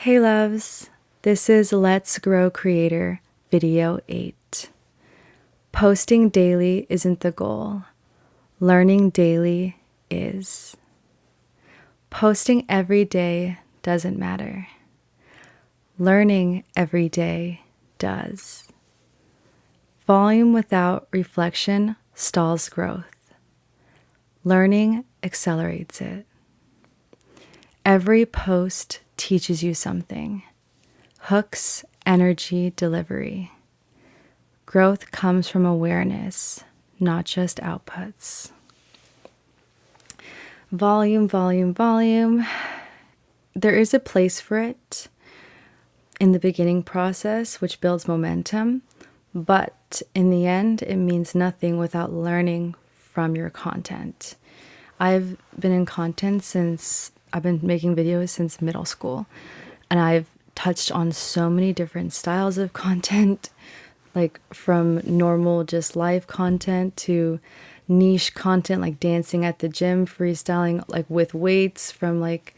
Hey loves, this is Let's Grow Creator Video 8. Posting daily isn't the goal. Learning daily is. Posting every day doesn't matter. Learning every day does. Volume without reflection stalls growth. Learning accelerates it. Every post teaches you something. Hooks energy delivery. Growth comes from awareness, not just outputs. Volume, volume, volume. There is a place for it in the beginning process, which builds momentum, but in the end, it means nothing without learning from your content. I've been in content since I've been making videos since middle school, and I've touched on so many different styles of content, like from normal just live content to niche content like dancing at the gym, freestyling like with weights, from like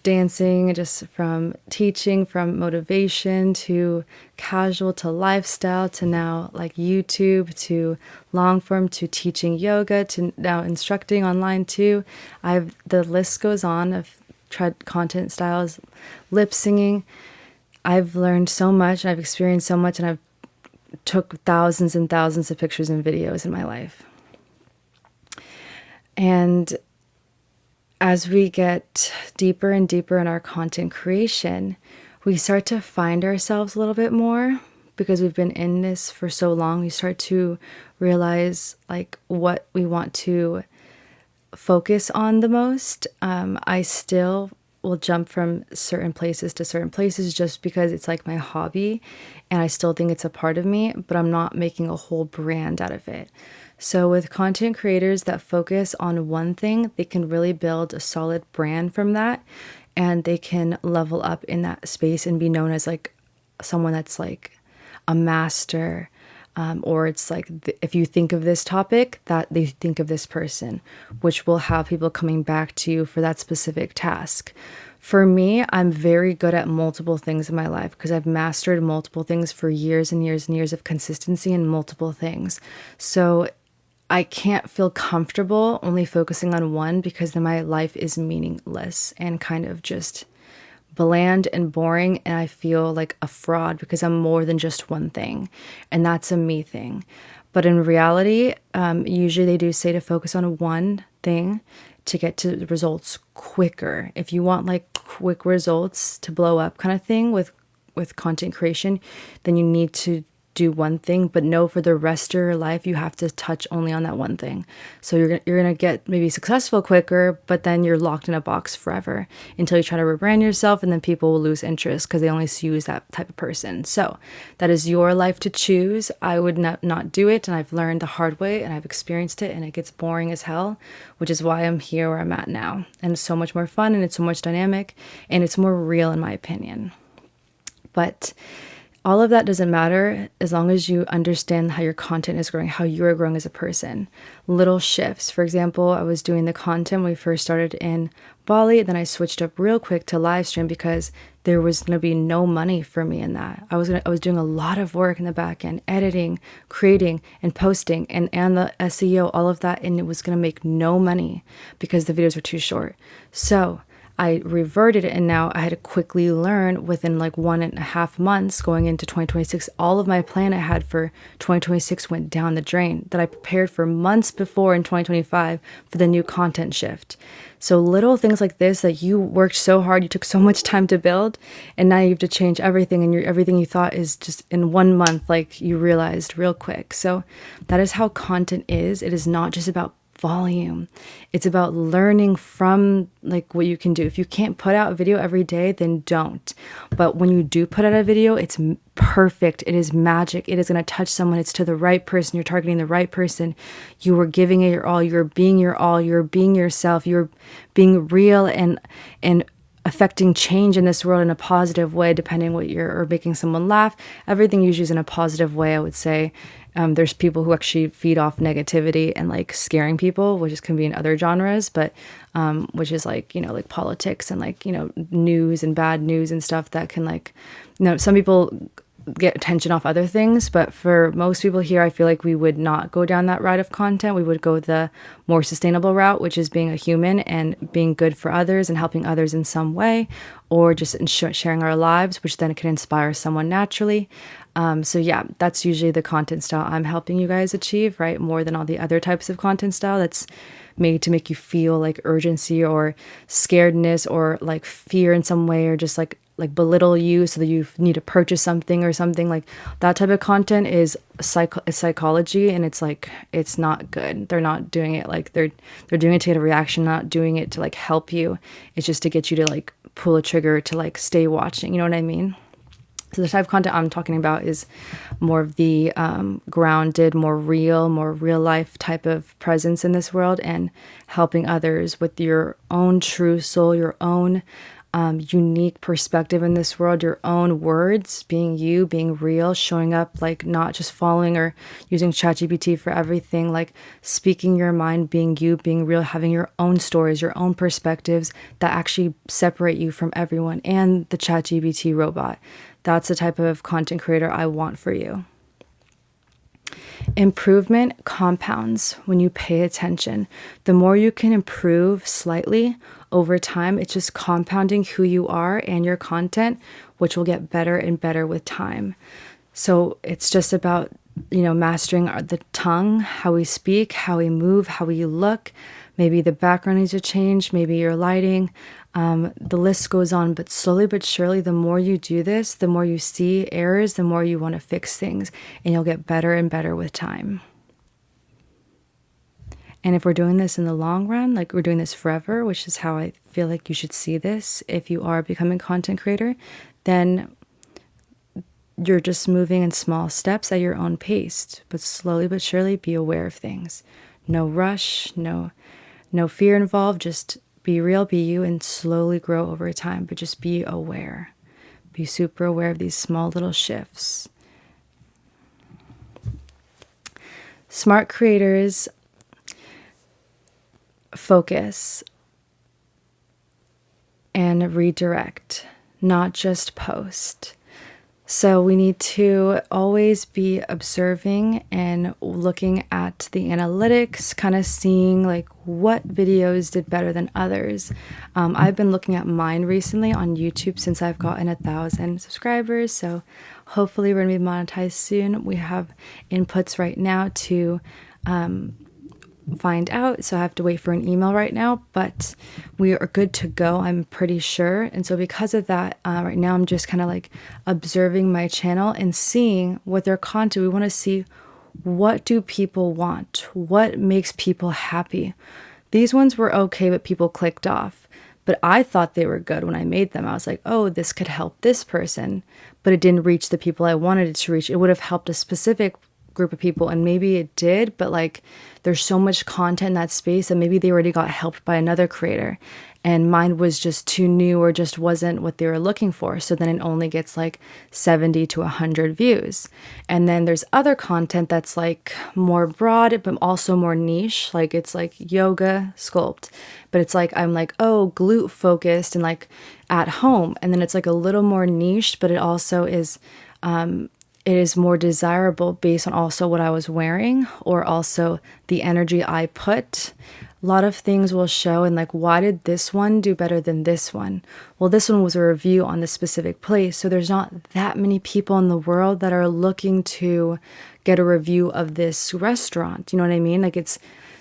dancing, just from teaching, from motivation to casual to lifestyle to now like YouTube to long form to teaching yoga to now instructing online too. The list goes on. I've tried content styles, lip singing. I've learned so much, and I've experienced so much, and I've took thousands and thousands of pictures and videos in my life. And as we get deeper and deeper in our content creation, we start to find ourselves a little bit more because we've been in this for so long. We start to realize like what we want to focus on the most. I still will jump from certain places to certain places just because it's like my hobby and I still think it's a part of me, but I'm not making a whole brand out of it. So with content creators that focus on one thing, they can really build a solid brand from that, and they can level up in that space and be known as like someone that's like a master. Or it's like if you think of this topic, that they think of this person, which will have people coming back to you for that specific task. For me, I'm very good at multiple things in my life because I've mastered multiple things for years and years and years of consistency in multiple things. So I can't feel comfortable only focusing on one because then my life is meaningless and kind of just bland and boring, and I feel like a fraud because I'm more than just one thing, and that's a me thing. But in reality, usually they do say to focus on one thing to get to the results quicker. If you want like quick results to blow up kind of thing with content creation, then you need to do one thing, but know for the rest of your life you have to touch only on that one thing. So you're gonna get maybe successful quicker, but then you're locked in a box forever until you try to rebrand yourself, and then people will lose interest because they only see you as that type of person. So that is your life to choose. I would not do it, and I've learned the hard way, and I've experienced it, and it gets boring as hell, which is why I'm here where I'm at now. And it's so much more fun, and it's so much dynamic, and it's more real in my opinion. But all of that doesn't matter as long as you understand how your content is growing, how you are growing as a person. Little shifts. For example, I was doing the content when we first started in Bali. Then I switched up real quick to live stream because there was going to be no money for me in that. I was doing a lot of work in the back end, editing, creating, and posting, and the SEO, all of that, and it was going to make no money because the videos were too short. So I reverted it, and now I had to quickly learn within like 1.5 months going into 2026. All of my plan I had for 2026 went down the drain that I prepared for months before in 2025 for the new content shift. So little things like this that you worked so hard, you took so much time to build, and now you have to change everything, and everything you thought is just in 1 month, like you realized real quick. So that is how content is. It is not just about volume. It's about learning from like what you can do. If you can't put out a video every day, then don't. But when you do put out a video, it's perfect. It is magic. It is going to touch someone. It's to the right person. You're targeting the right person. You are giving it your all. You're being your all. You're being yourself. You're being real and affecting change in this world in a positive way, depending what you're, or making someone laugh. Everything usually is in a positive way, I would say. There's people who actually feed off negativity and like scaring people, which is can be in other genres, but which is like, like politics and like, news and bad news and stuff that can like, some people get attention off other things, but for most people here, I feel like we would not go down that route of content. We would go the more sustainable route, which is being a human and being good for others and helping others in some way, or just sharing our lives, which then can inspire someone naturally. So yeah, that's usually the content style I'm helping you guys achieve, right? More than all the other types of content style that's made to make you feel like urgency or scaredness or like fear in some way, or just like belittle you so that you need to purchase something or something. Like that type of content is psychology, and it's like, it's not good. They're not doing it like they're doing it to get a reaction, not doing it to like help you. It's just to get you to like pull a trigger to like stay watching. You know what I mean? So the type of content I'm talking about is more of the grounded, more real life type of presence in this world, and helping others with your own true soul, your own unique perspective in this world, your own words, being you, being real, showing up, like not just following or using ChatGPT for everything, like speaking your mind, being you, being real, having your own stories, your own perspectives that actually separate you from everyone and the ChatGPT robot. That's the type of content creator I want for you. Improvement compounds when you pay attention. The more you can improve slightly over time, it's just compounding who you are and your content, which will get better and better with time. So it's just about, mastering the tongue, how we speak, how we move, how we look. Maybe the background needs to change, maybe your lighting. The list goes on, but slowly but surely, the more you do this, the more you see errors, the more you want to fix things, and you'll get better and better with time. And if we're doing this in the long run, like we're doing this forever, which is how I feel like you should see this, if you are becoming a content creator, then you're just moving in small steps at your own pace, but slowly but surely be aware of things. No rush, no fear involved, just be real, be you, and slowly grow over time, but just be aware. Be super aware of these small little shifts. Smart creators focus and redirect, not just post. So we need to always be observing and looking at the analytics, kind of seeing like what videos did better than others. I've been looking at mine recently on YouTube since I've gotten 1,000 subscribers. So hopefully we're going to be monetized soon. We have inputs right now to find out, so I have to wait for an email right now, but we are good to go, I'm pretty sure. And so because of that, right now I'm just kind of like observing my channel and seeing what their content, we want to see what do people want, what makes people happy. These ones were okay, but people clicked off, but I thought they were good when I made them. I was like, oh, this could help this person, but it didn't reach the people I wanted it to reach. It would have helped a specific group of people, and maybe it did, but like there's so much content in that space that maybe they already got helped by another creator and mine was just too new or just wasn't what they were looking for, so then it only gets like 70 to 100 views. And then there's other content that's like more broad but also more niche, like it's like yoga sculpt, but it's like I'm like, oh, glute focused and like at home, and then it's like a little more niche, but it also is it is more desirable based on also what I was wearing or also the energy I put. A lot of things will show, and like, why did this one do better than this one? Well, this one was a review on this specific place, so there's not that many people in the world that are looking to get a review of this restaurant. You know what I mean? Like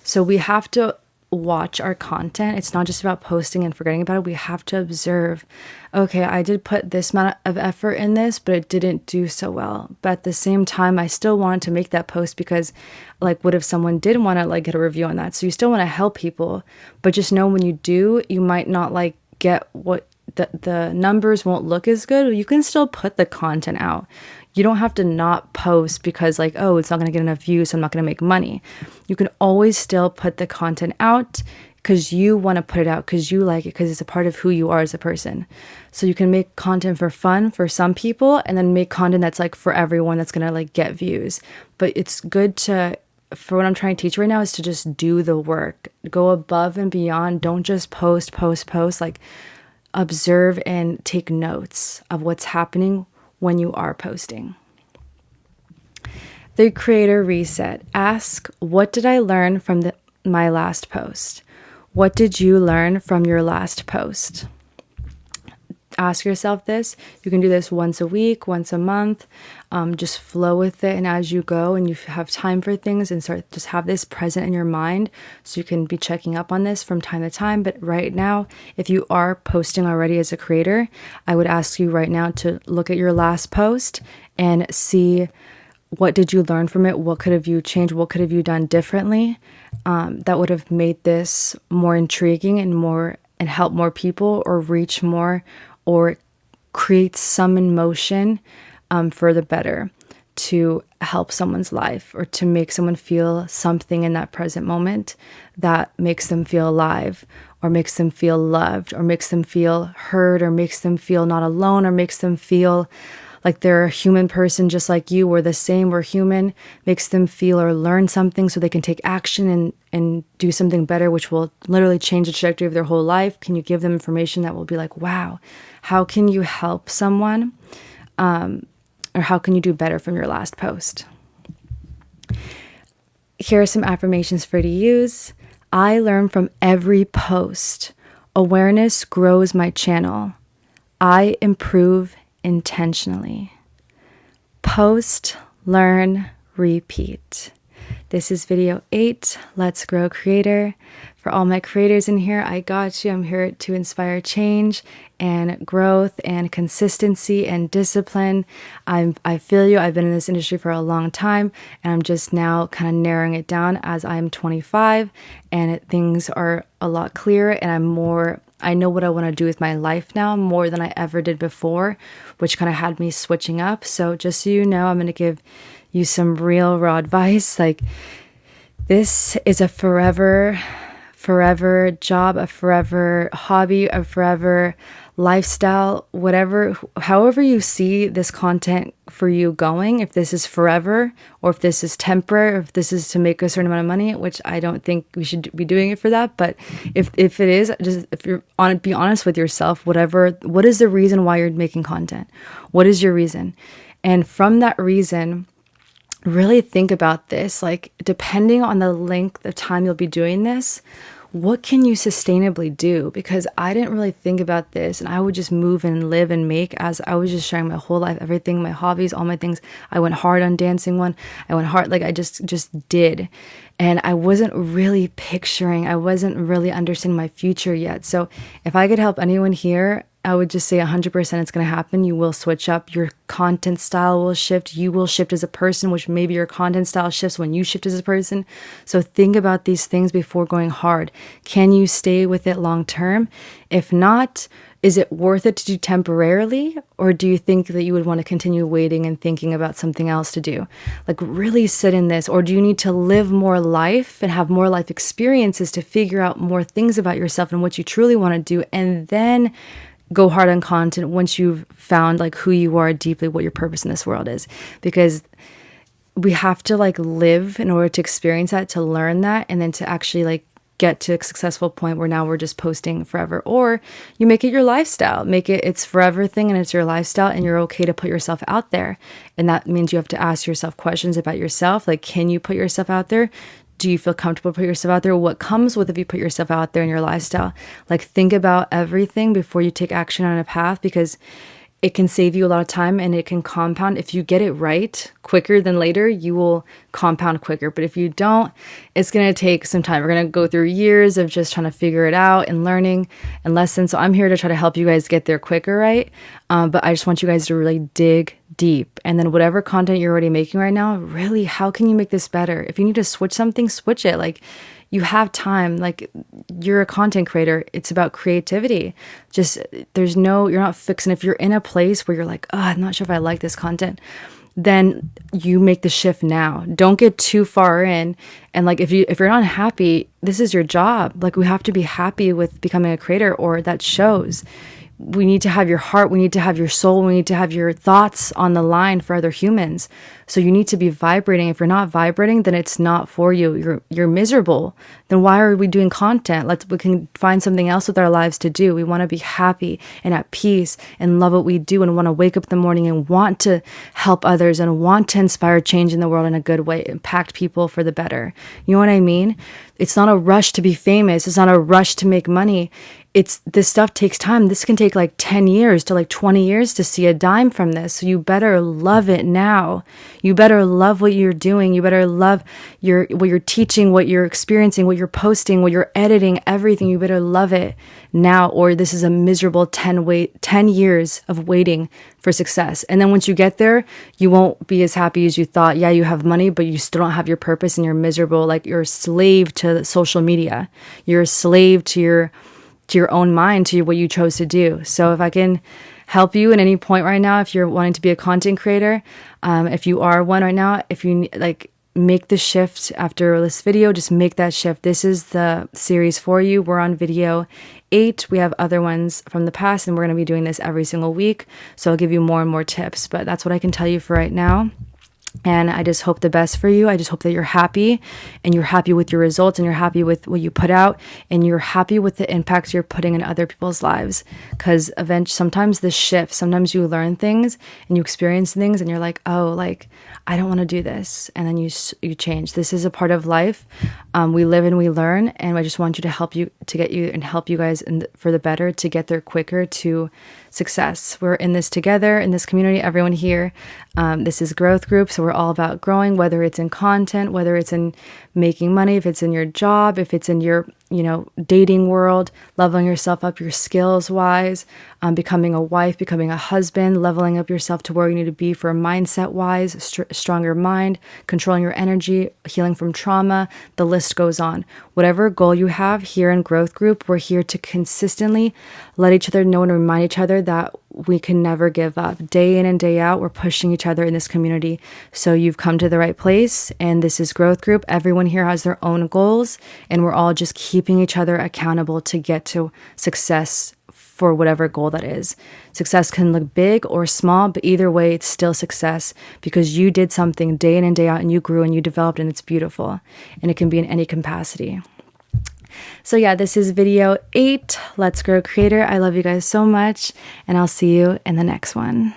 so we have to watch our content. It's not just about posting and forgetting about it. We have to observe, okay, I did put this amount of effort in this, but it didn't do so well. But at the same time, I still wanted to make that post because like, what if someone did want to like get a review on that? So you still want to help people, but just know when you do, you might not like get what the numbers won't look as good. You can still put the content out. You don't have to not post because like, oh, it's not going to get enough views, so I'm not going to make money. You can always still put the content out, because you want to put it out, because you like it, because it's a part of who you are as a person. So you can make content for fun for some people, and then make content that's like for everyone, that's gonna like get views. But it's good to, for what I'm trying to teach right now, is to just do the work, go above and beyond. Don't just post. Like, observe and take notes of what's happening when you are posting. The creator reset. Ask, what did I learn from my last post? What did you learn from your last post? Ask yourself this. You can do this once a week, once a month. Just flow with it, and as you go and you have time for things, and start, just have this present in your mind so you can be checking up on this from time to time. But right now, if you are posting already as a creator, I would ask you right now to look at your last post and see, what did you learn from it? What could have you changed? What could have you done differently that would have made this more intriguing and help more people, or reach more, or create some emotion for the better, to help someone's life, or to make someone feel something in that present moment that makes them feel alive, or makes them feel loved, or makes them feel heard, or makes them feel not alone, or makes them feel like they're a human person just like you. We're the same, we're human. Makes them feel or learn something so they can take action and do something better, which will literally change the trajectory of their whole life. Can you give them information that will be like, wow, how can you help someone? Or how can you do better from your last post? Here are some affirmations for you to use. I learn from every post. Awareness grows my channel. I improve intentionally. Post, learn, repeat. This is video 8. Let's grow creator. For all my creators in here, I got you. I'm here to inspire change and growth and consistency and discipline. I feel you. I've been in this industry for a long time, and I'm just now kind of narrowing it down as I'm 25, and things are a lot clearer, and I know what I want to do with my life now more than I ever did before, which kind of had me switching up. So just so you know, I'm going to give you some real raw advice. Like, this is a forever job, a forever hobby, a forever lifestyle, whatever, however you see this content for you going, if this is forever, or if this is temporary, or if this is to make a certain amount of money, which I don't think we should be doing it for that. But if it is, just, if you're on it, be honest with yourself. What is the reason why you're making content? What is your reason? And from that reason, really think about this. Like, depending on the length of time you'll be doing this, what can you sustainably do? Because I didn't really think about this, and I would just move and live and make as I was just sharing my whole life, everything, my hobbies, all my things. I went hard on dancing one. I went hard, like I just did. And I wasn't really I wasn't really understanding my future yet. So if I could help anyone here, I would just say 100% it's going to happen. You will switch up. Your content style will shift. You will shift as a person, which maybe your content style shifts when you shift as a person. So think about these things before going hard. Can you stay with it long term? If not, is it worth it to do temporarily? Or do you think that you would want to continue waiting and thinking about something else to do? Like, really sit in this. Or do you need to live more life and have more life experiences to figure out more things about yourself and what you truly want to do, and then go hard on content once you've found like who you are deeply, what your purpose in this world is? Because we have to like live in order to experience that, to learn that, and then to actually like get to a successful point where now we're just posting forever. Or you make it your lifestyle, it's forever thing, and it's your lifestyle, and you're okay to put yourself out there. And that means you have to ask yourself questions about yourself. Like, can you put yourself out there? Do you feel comfortable putting yourself out there? What comes with if you put yourself out there in your lifestyle? Like, think about everything before you take action on a path, because it can save you a lot of time, and it can compound. If you get it right quicker than later, you will compound quicker. But if you don't, it's going to take some time. We're going to go through years of just trying to figure it out and learning and lessons. So I'm here to try to help you guys get there quicker, right? But I just want you guys to really dig deep. And then whatever content you're already making right now, really, how can you make this better? If you need to switch something, switch it. Like, you have time. Like, you're a content creator. It's about creativity. Just, you're not fixing. If you're in a place where you're like, oh, I'm not sure if I like this content, then you make the shift now. Don't get too far in. And like, if you're not happy, this is your job. Like, we have to be happy with becoming a creator, or that shows. We need to have your heart, we need to have your soul, we need to have your thoughts on the line for other humans. So you need to be vibrating. If you're not vibrating, then it's not for you. You're miserable. Then why are we doing content? We can find something else with our lives to do. We want to be happy and at peace and love what we do, and want to wake up in the morning and want to help others and want to inspire change in the world in a good way, impact people for the better. You know what I mean? It's not a rush to be famous. It's not a rush to make money. This stuff takes time. This can take like 10 years to like 20 years to see a dime from this. So you better love it now. You better love what you're doing. You better love what you're teaching, what you're experiencing, what you're posting, what you're editing, everything. You better love it now, or this is a miserable 10 years of waiting for success. And then once you get there, you won't be as happy as you thought. Yeah, you have money, but you still don't have your purpose, and you're miserable. Like, you're a slave to social media. You're a slave to your own mind, to what you chose to do. So if I can help you at any point right now, if you're wanting to be a content creator, if you are one right now, if you like, make the shift after this video, just make that shift. This is the series for you. We're on video 8. We have other ones from the past, and we're going to be doing this every single week. So I'll give you more and more tips, but that's what I can tell you for right now. And I just hope the best for you. I just hope that you're happy, and you're happy with your results, and you're happy with what you put out, and you're happy with the impacts you're putting in other people's lives. Because sometimes this shift, sometimes you learn things and you experience things, and you're like, oh, like, I don't want to do this. And then you change. This is a part of life. We live and we learn. And I just want you to help you guys for the better, to get there quicker to success. We're in this together, in this community, everyone here. This is Growth Group. So we're all about growing, whether it's in content, whether it's in making money, if it's in your job, if it's in your, dating world, leveling yourself up your skills wise, becoming a wife, becoming a husband, leveling up yourself to where you need to be for mindset wise, stronger mind, controlling your energy, healing from trauma. The list goes on. Whatever goal you have here in Growth Group, we're here to consistently let each other know and remind each other that we can never give up. Day in and day out, we're pushing each other in this community. So you've come to the right place, and this is Growth Group. Everyone here has their own goals, and we're all just keeping each other accountable to get to success for whatever goal that is. Success can look big or small, but either way, it's still success, because you did something day in and day out, and you grew and you developed, and it's beautiful, and it can be in any capacity. So yeah, this is video 8. Let's Grow Creator. I love you guys so much, and I'll see you in the next one.